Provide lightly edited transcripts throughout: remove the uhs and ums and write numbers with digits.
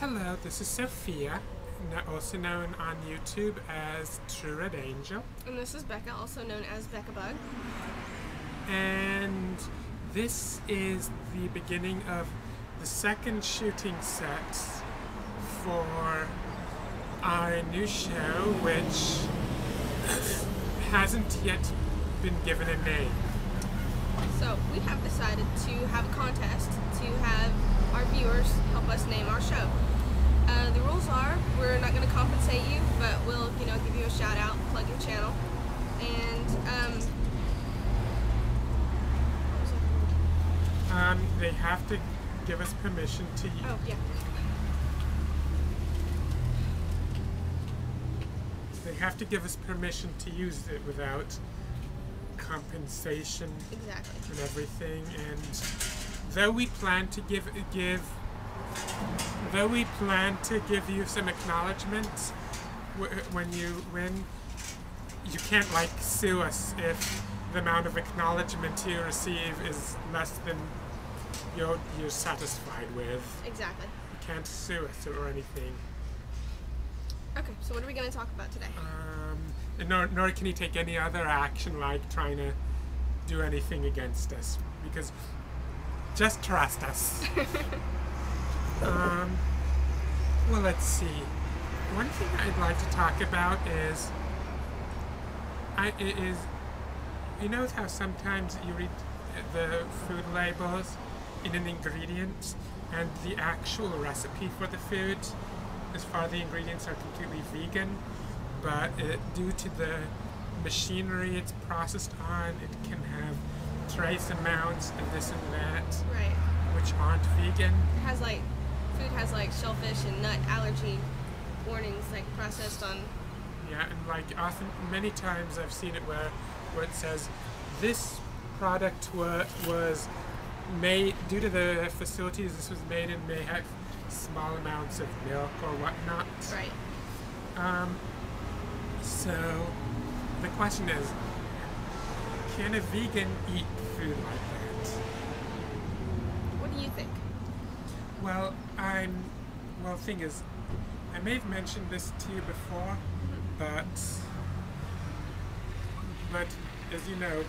Hello, this is Sophia, also known on YouTube as True Red Angel. And this is Becca, also known as Becca Bug. And this is the beginning of the second shooting set for our new show, which hasn't yet been given a name. So we have decided to have a contest to have our viewers help us name our show. The rules are, we're not going to compensate you, but we'll, give you a shout out, plug your channel, and they have to give us permission to. Oh yeah. They have to give us permission to use it without compensation. Exactly. And everything. And though we plan to give you some acknowledgement when you win, you can't sue us if the amount of acknowledgement you receive is less than you're satisfied with. Exactly. You can't sue us or anything. Okay, so what are we going to talk about today? Nor can you take any other action like trying to do anything against us, because just trust us. Well, let's see. One thing I'd like to talk about is you know how sometimes you read the food labels in an ingredient and the actual recipe for the food, as far as the ingredients are completely vegan, but due to the machinery it's processed on, it can have trace amounts and this and that, Right. which aren't vegan. It has food has shellfish and nut allergy warnings processed on. Yeah, and often, many times I've seen it where it says this product was made due to the facilities this was made in, may have small amounts of milk or whatnot. Right. So the question is, can a vegan eat food like that? What do you think? Well, the thing is, I may have mentioned this to you before, but as you know,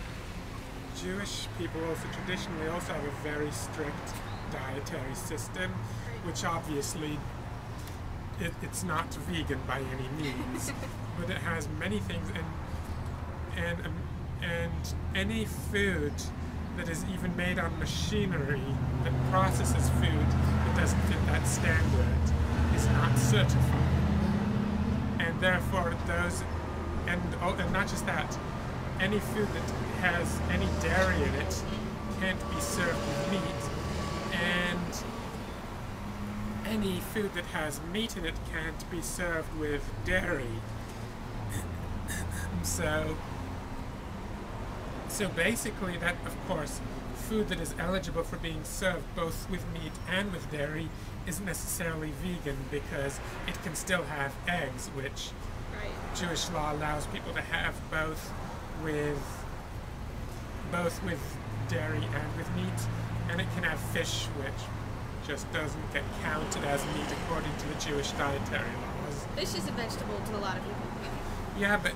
Jewish people also traditionally also have a very strict dietary system, which obviously it's not vegan by any means, but it has many things, and any food that is even made on machinery that processes food that doesn't fit that standard is not certified, and therefore and not just that, any food that has any dairy in it can't be served with meat, and any food that has meat in it can't be served with dairy. So basically that, of course, food that is eligible for being served both with meat and with dairy isn't necessarily vegan, because it can still have eggs, which Right. Jewish law allows people to have both with dairy and with meat, and it can have fish, which just doesn't get counted as meat according to the Jewish dietary laws. Fish is a vegetable to a lot of people. Yeah, but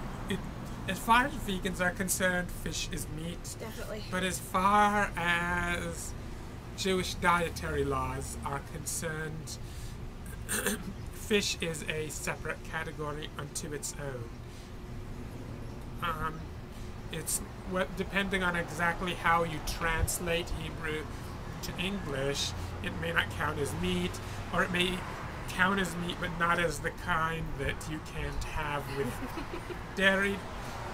as far as vegans are concerned, fish is meat. Definitely. But as far as Jewish dietary laws are concerned, fish is a separate category unto its own. It's depending on exactly how you translate Hebrew to English, it may not count as meat, or it may count as meat but not as the kind that you can't have with dairy,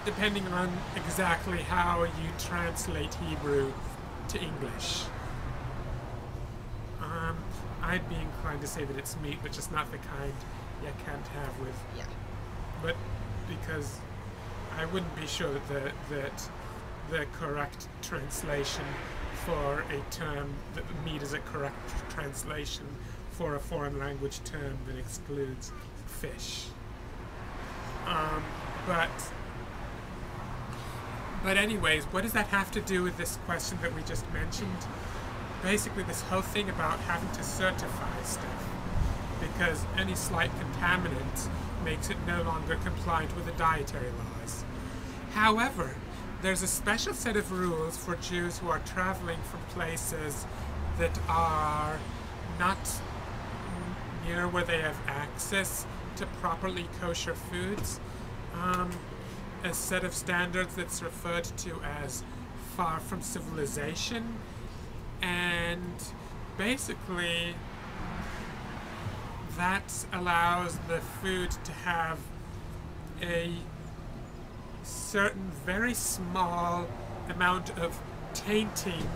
depending on exactly how you translate Hebrew to English. I'd be inclined to say that it's meat, but just not the kind you can't have with. Yeah. But because I wouldn't be sure that the correct translation for a term, that meat is a correct translation for a foreign language term that excludes fish. But anyways, what does that have to do with this question that we just mentioned? Basically, this whole thing about having to certify stuff. because any slight contaminant makes it no longer compliant with the dietary laws. However, there's a special set of rules for Jews who are traveling from places that are not near where they have access to properly kosher foods. A set of standards that's referred to as far from civilization, and basically that allows the food to have a certain very small amount of tainting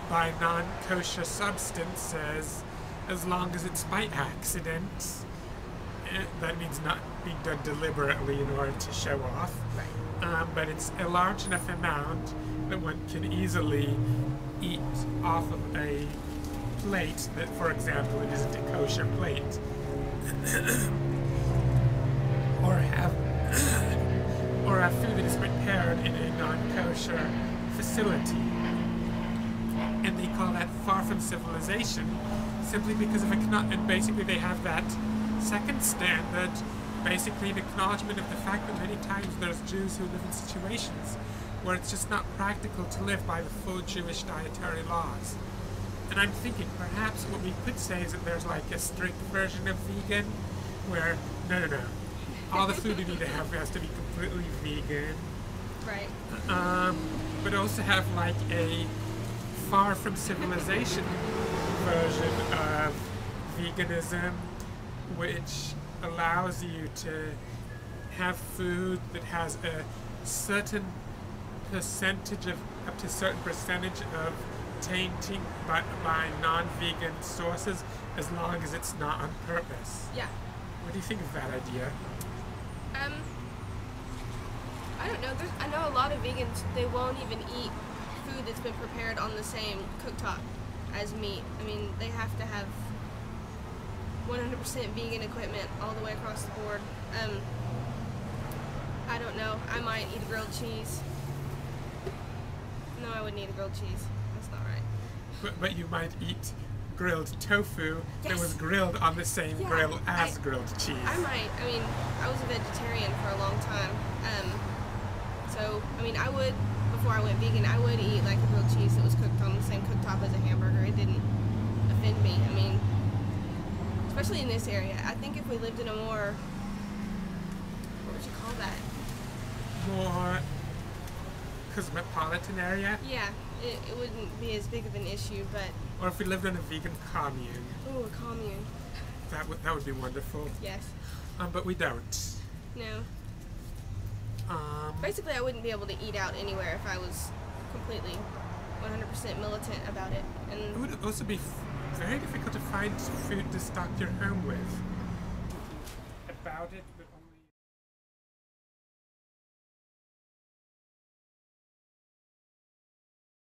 by non-kosher substances, as long as it's by accident. That means not being done deliberately in order to show off. Right. But it's a large enough amount that one can easily eat off of a plate that, for example, it isn't a kosher plate. or have food that is prepared in a non-kosher facility. And they call that far from civilization simply because of and basically they have that second standard, basically an acknowledgement of the fact that many times there's Jews who live in situations where it's just not practical to live by the full Jewish dietary laws. And I'm thinking perhaps what we could say is that there's like a strict version of vegan where, no, all the food you need to have has to be completely vegan. Right. But also have like a far from civilization version of veganism, which allows you to have food that has a certain percentage of, up to a certain percentage of tainting by non-vegan sources, as long as it's not on purpose. Yeah. What do you think of that idea? I don't know. I know a lot of vegans, they won't even eat food that's been prepared on the same cooktop as meat. I mean, they have to have 100% vegan equipment all the way across the board. I don't know. I might eat a grilled cheese. No, I wouldn't eat a grilled cheese. That's not right. But you might eat grilled tofu that Yes. was grilled on the same Yeah, grill as grilled cheese. I might. I mean, I was a vegetarian for a long time. So, I mean, I would, before I went vegan, I would eat like a grilled cheese that was cooked on the same cooktop as a hamburger. It didn't offend me. I mean, especially in this area. I think if we lived in a more, what would you call that? More cosmopolitan area, Yeah, it wouldn't be as big of an issue, but, or if we lived in a vegan commune, ooh, a commune. that would be wonderful. Yes. But we don't. No. Basically, I wouldn't be able to eat out anywhere if I was completely 100% militant about it. And It would also be very difficult to find food to stock your home with. About it, but